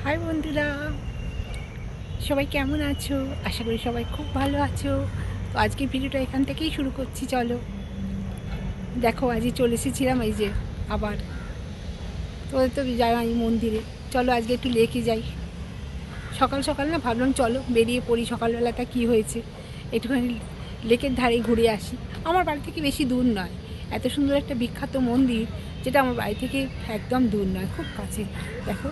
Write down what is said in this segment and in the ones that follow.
High বন্ধুরা, সবাই কেমন আছো? আশা করি সবাই খুব ভালো আছো। তো আজকের ভিডিওটা এখান থেকেই শুরু করছি। চলো দেখো, আজকে চলে এসেছিলাম এই যে আবার তোদের তো যাই মন্দিরে। চলো আজকে একটু লেকে যাই। সকাল সকাল না ভাবলাম চলো বেরিয়ে পড়ি, সকালবেলাটা কি হয়েছে একটুখানি লেকের ধারে ঘুরে আসি। আমার বাড়ি থেকে বেশি দূর নয়, এত সুন্দর একটা বিখ্যাত মন্দির যেটা আমার বাড়ি থেকে একদম দূর নয়, খুব কাছে। দেখো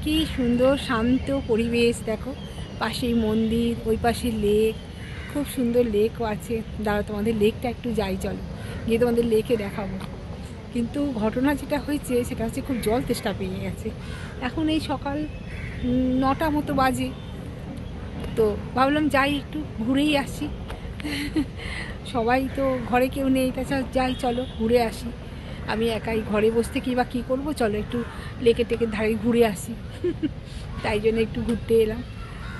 কি সুন্দর শান্ত পরিবেশ, দেখো পাশেই মন্দির, ওই পাশে লেক, খুব সুন্দর লেকও আছে। দাঁড়াও তোমাদের লেকটা একটু যাই, চলো গিয়ে তোমাদের লেকে দেখাবো। কিন্তু ঘটনা যেটা হয়েছে সেটা হচ্ছে খুব জল তেষ্টা পেয়ে গেছে। এখন এই সকাল 9টা মতো বাজে, তো ভাবলাম যাই একটু ঘুরেই আসি। সবাই তো ঘরে কেউ নেই, তাছাড়া যাই চলো ঘুরে আসি। আমি একাই ঘরে বসে থেকেই বা কী করবো, চলো একটু লেকে টেকের ধারে ঘুরে আসি। তাই জন্য একটু ঘুরতে এলাম।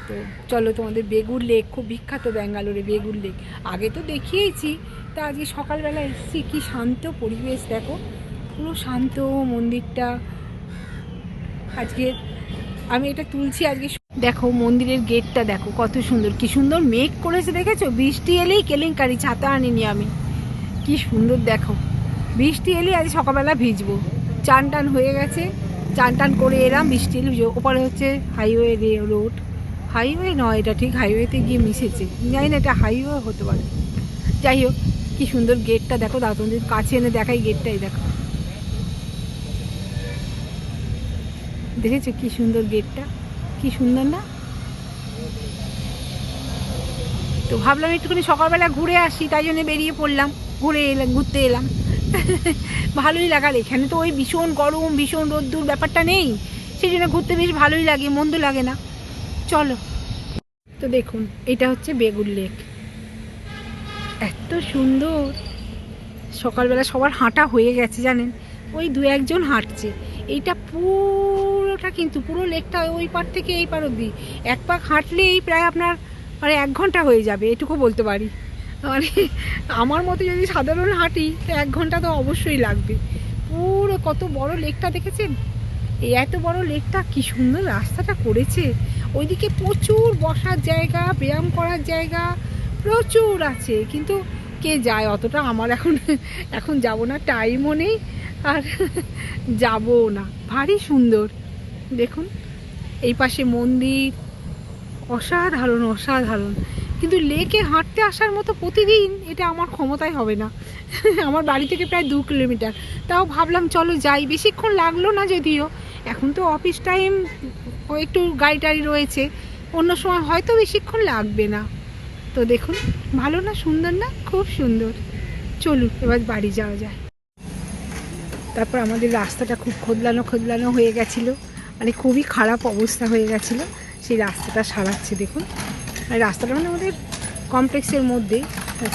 তো চলো, তোমাদের বেগুর লেক খুব বিখ্যাত ব্যাঙ্গালোরে, বেগুর লেক আগে তো দেখিয়েছি। তা আজকে সকালবেলা এসেছি, কি শান্ত পরিবেশ দেখো, পুরো শান্ত মন্দিরটা। আজকে আমি এটা তুলছি আজকে। দেখো মন্দিরের গেটটা দেখো কত সুন্দর, কি সুন্দর মেঘ করেছে দেখেছো? বৃষ্টি এলেই কেলেঙ্কারি, ছাতা আনিনি আমি। কি সুন্দর দেখো, বৃষ্টি এলেই আজ সকালবেলা ভিজবো। চান টান হয়ে গেছে, চান টান করে এলাম, বৃষ্টি এলে ভিজবো। ওপরে হচ্ছে হাইওয়ে রোড, হাইওয়ে নয় এটা, ঠিক হাইওয়েতে গিয়ে মিশেছে, জানি না এটা হাইওয়ে হতে পারে। যাই হোক, কি সুন্দর গেটটা দেখো, দাও তোমাদের কাছে এনে দেখাই গেটটাই দেখো। দেখেছো কি সুন্দর গেটটা, কি সুন্দর না? তো ভাবলাম একটুখানি সকালবেলা ঘুরে আসি, তাই জন্য বেরিয়ে পড়লাম, ঘুরে এলাম, ঘুরতে এলাম। ভালোই লাগার, এখানে তো ওই ভীষণ গরম ভীষণ রোদ্দুর ব্যাপারটা নেই, সেই জন্য ঘুরতে বেশ ভালোই লাগে, মন্দ লাগে না। চলো, তো দেখুন এটা হচ্ছে বেগুর লেক, এত সুন্দর। সকালবেলা সবার হাঁটা হয়ে গেছে জানেন, ওই দু একজন হাঁটছে। এইটা পুরোটা কিন্তু পুরো লেকটা ওই পার থেকে এই পার অব্দি এক পাক হাঁটলেই প্রায় আপনার মানে 1 ঘন্টা হয়ে যাবে, এটুকু বলতে পারি। মানে আমার মতো যদি সাধারণ হাঁটি তো 1 ঘন্টা তো অবশ্যই লাগবে। পুরো কত বড় লেকটা দেখেছেন? এই এত বড় লেকটা, কি সুন্দর রাস্তাটা করেছে। ওইদিকে প্রচুর বসার জায়গা, ব্যায়াম করার জায়গা প্রচুর আছে, কিন্তু কে যায় অতটা? আমার এখন এখন যাব না, টাইমও নেই, আর যাবও না। ভারী সুন্দর দেখুন, এই পাশে মন্দির, অসাধারণ অসাধারণ। কিন্তু লেকে হাঁটতে আসার মতো প্রতিদিন এটা আমার ক্ষমতায় হবে না। আমার বাড়ি থেকে প্রায় 2 কিলোমিটার, তাও ভাবলাম চলো যাই। বেশিক্ষণ লাগলো না যদিও, এখন তো অফিস টাইম, একটু গাড়ি টাড়ি রয়েছে, অন্য সময় হয়তো বেশিক্ষণ লাগবে না। তো দেখুন ভালো না, সুন্দর না? খুব সুন্দর। চলুন এবার বাড়ি যাওয়া যায়। তারপর আমাদের রাস্তাটা খুব খোদলানো খোদলানো হয়ে গেছিলো, মানে খুবই খারাপ অবস্থা হয়ে গেছিলো, সেই রাস্তাটা সারাচ্ছে দেখুন। আর রাস্তাটা মানে আমাদের কমপ্লেক্সের মধ্যেই,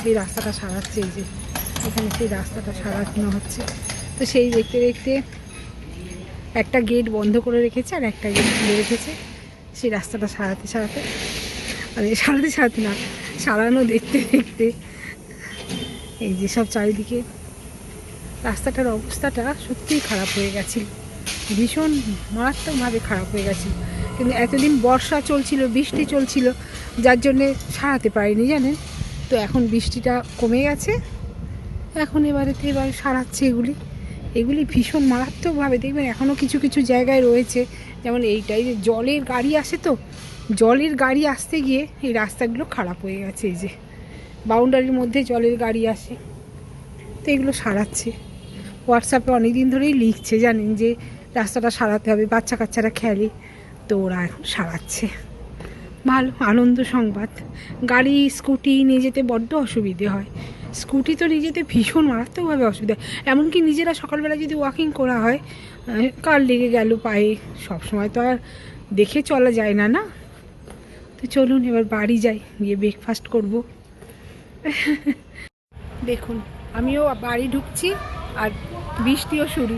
সেই রাস্তাটা সারাচ্ছে, এই যে এখানে সেই রাস্তাটা সারানো হচ্ছে। তো সেই দেখতে দেখতে একটা গেট বন্ধ করে রেখেছে আর একটা গেট খুলে রেখেছে, সেই রাস্তাটা সারাতে সারাতে, মানে সারাতে সারাতে না, সারানো দেখতে দেখতে এই যে সব চারিদিকে রাস্তাটার অবস্থাটা সত্যিই খারাপ হয়ে গেছিল, ভীষণ মারাত্মকভাবে খারাপ হয়ে গেছিল। কিন্তু এতদিন বর্ষা চলছিল, বৃষ্টি চলছিল, যার জন্যে সারাতে পারিনি জানেন। তো এখন বৃষ্টিটা কমে গেছে, এখন এবার সারাচ্ছে এগুলি। এগুলি ভীষণ মারাত্মকভাবে দেখবেন এখনও কিছু কিছু জায়গায় রয়েছে, যেমন এইটাই যে জলের গাড়ি আসে, তো জলের গাড়ি আসতে গিয়ে এই রাস্তাগুলো খারাপ হয়ে গেছে। এই যে বাউন্ডারির মধ্যে জলের গাড়ি আসে, তো এগুলো সারাচ্ছে। হোয়াটসঅ্যাপে অনেক দিন ধরেই লিখছে জানেন যে রাস্তাটা সারাতে হবে, বাচ্চা কাচ্চারা খেলে, তো ওরা এখন সারাচ্ছে। ভালো আনন্দ সংবাদ। গাড়ি স্কুটি নিয়ে যেতে বড্ড অসুবিধে হয়, স্কুটি তো নিয়ে যেতে ভীষণ মারাত্মকভাবে অসুবিধা। এমনকি নিজেরা সকালবেলা যদি ওয়াকিং করা হয়, কার লেগে গেল পায়ে, সবসময় তো আর দেখে চলা যায় না, না? তো চলুন এবার বাড়ি যাই, গিয়ে ব্রেকফাস্ট করব। দেখুন আমিও বাড়ি ঢুকছি, আর বৃষ্টিও শুরু,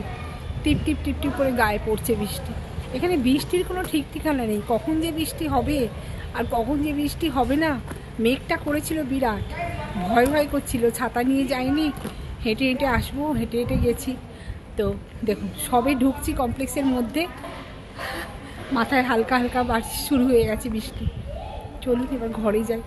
টিপ টিপ টিপ টিপ করে গায়ে পড়ছে বৃষ্টি। এখানে বৃষ্টির কোনো ঠিক ঠিকানা নেই, কখন যে বৃষ্টি হবে আর কখন যে বৃষ্টি হবে না। মেঘটা করেছিল বিরাট, ভয় ভয় করছিল, ছাতা নিয়ে যাইনি, হেঁটে হেঁটে আসবো, হেঁটে হেঁটে গেছি। তো দেখুন সবে ঢুকছি কমপ্লেক্সের মধ্যে, মাথায় হালকা হালকা শুরু হয়ে গেছে বৃষ্টি। চলুন এবার ঘরে যাই।